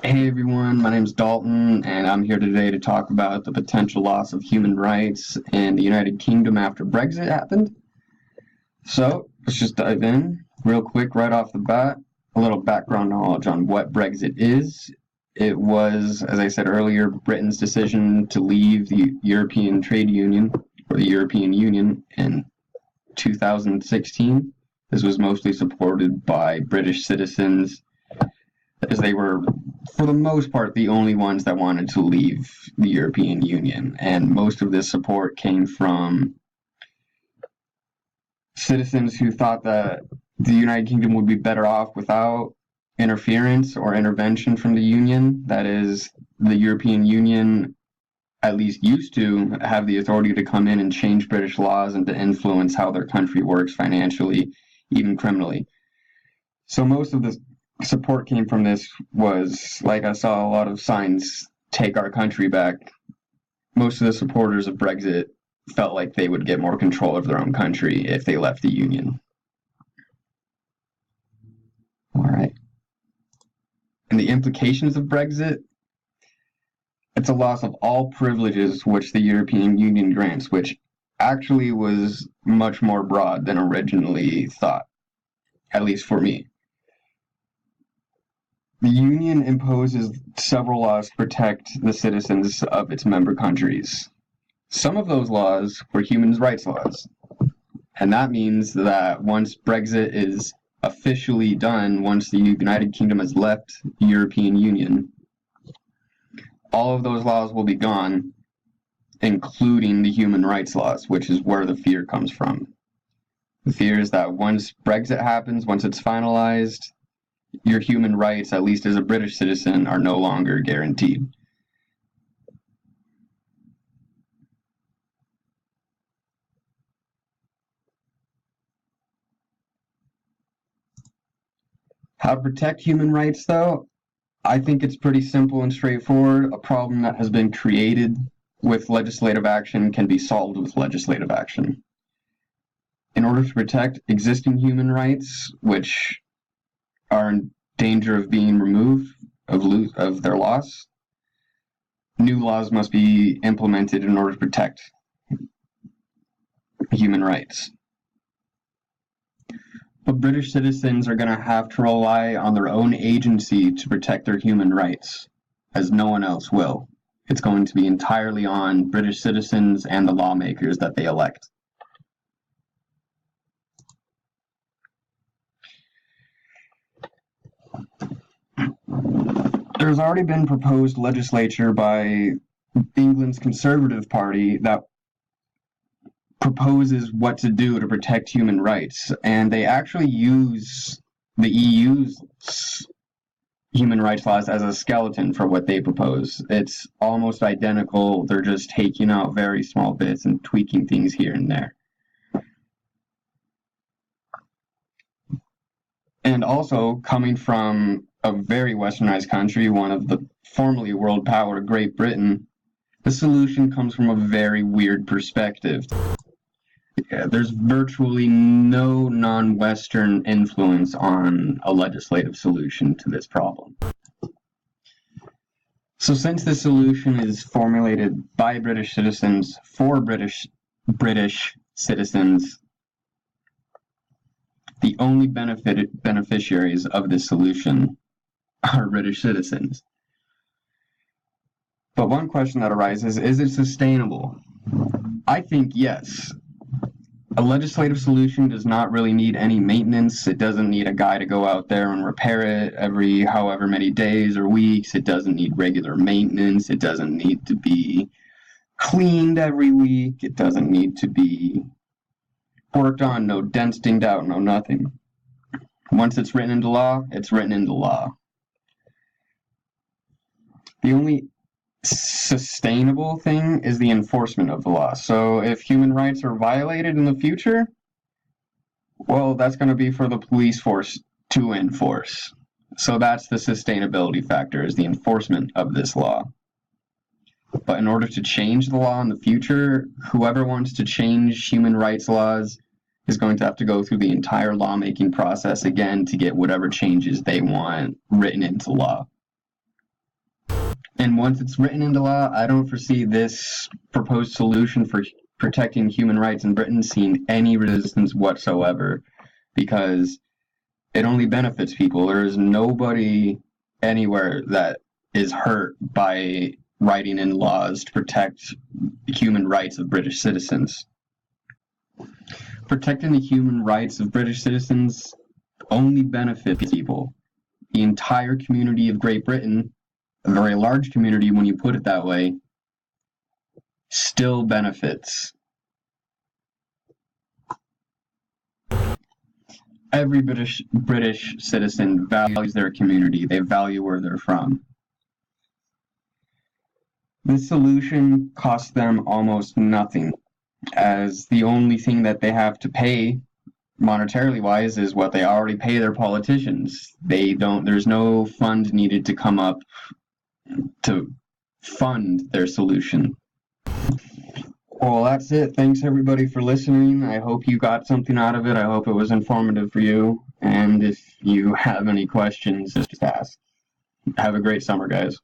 Hey everyone, my name is Dalton, and I'm here today to talk about the potential loss of human rights in the United Kingdom after Brexit happened. So, let's just dive in real quick right off the bat. A little background knowledge on what Brexit is. It was, as I said earlier, Britain's decision to leave the European Trade Union, or the European Union, in 2016. This was mostly supported by British citizens, as they were, for the most part, the only ones that wanted to leave the European Union. And most of this support came from citizens who thought that the United Kingdom would be better off without interference or intervention from the Union. That is, the European Union at least used to have the authority to come in and change British laws and to influence how their country works financially, even criminally. So most of the support came from this was, like, I saw a lot of signs, take our country back. Most of the supporters of Brexit felt like they would get more control of their own country if they left the Union. All right. And the implications of Brexit, it's a loss of all privileges which the European Union grants, which actually was much more broad than originally thought, at least for me. The Union imposes several laws to protect the citizens of its member countries. Some of those laws were human rights laws, and that means that once Brexit is officially done, once the United Kingdom has left the European Union, all of those laws will be gone, including the human rights laws, which is where the fear comes from. The fear is that once Brexit happens, once it's finalized, your human rights, at least as a British citizen, are no longer guaranteed. How to protect human rights, though? I think it's pretty simple and straightforward. A problem that has been created with legislative action can be solved with legislative action. In order to protect existing human rights, which are in danger of being removed, of their loss, new laws must be implemented in order to protect human rights. But British citizens are going to have to rely on their own agency to protect their human rights, as no one else will. It's going to be entirely on British citizens and the lawmakers that they elect. There's already been proposed legislation by England's Conservative Party that proposes what to do to protect human rights, and they actually use the EU's human rights laws as a skeleton for what they propose. It's almost identical. They're just taking out very small bits and tweaking things here and there. And also, coming from a very westernized country, one of the formerly world power, Great Britain, the solution comes from a very weird perspective. There's virtually no non-Western influence on a legislative solution to this problem. So since the solution is formulated by British citizens for British citizens, the only beneficiaries of this solution are British citizens. But one question that arises, is it sustainable? I think yes. A legislative solution does not really need any maintenance. It doesn't need a guy to go out there and repair it every however many days or weeks. It doesn't need regular maintenance. It doesn't need to be cleaned every week. It doesn't need to be worked on, no dents dinged out, no nothing. Once it's written into law, it's written into law. The only sustainable thing is the enforcement of the law. So if human rights are violated in the future, well, that's going to be for the police force to enforce. So that's the sustainability factor, is the enforcement of this law. But in order to change the law in the future, whoever wants to change human rights laws is going to have to go through the entire lawmaking process again to get whatever changes they want written into law. And once it's written into law, I don't foresee this proposed solution for protecting human rights in Britain seeing any resistance whatsoever, because it only benefits people. There is nobody anywhere that is hurt by writing in laws to protect the human rights of British citizens. Protecting the human rights of British citizens only benefits people. The entire community of Great Britain, a very large community when you put it that way, still benefits. Every British citizen values their community. They value where they're from. This solution costs them almost nothing, as the only thing that they have to pay monetarily wise is what they already pay their politicians. There's no fund needed to come up to fund their solution. Well, that's it. Thanks everybody for listening. I hope you got something out of it. I hope it was informative for you. And if you have any questions, just ask. Have a great summer, guys.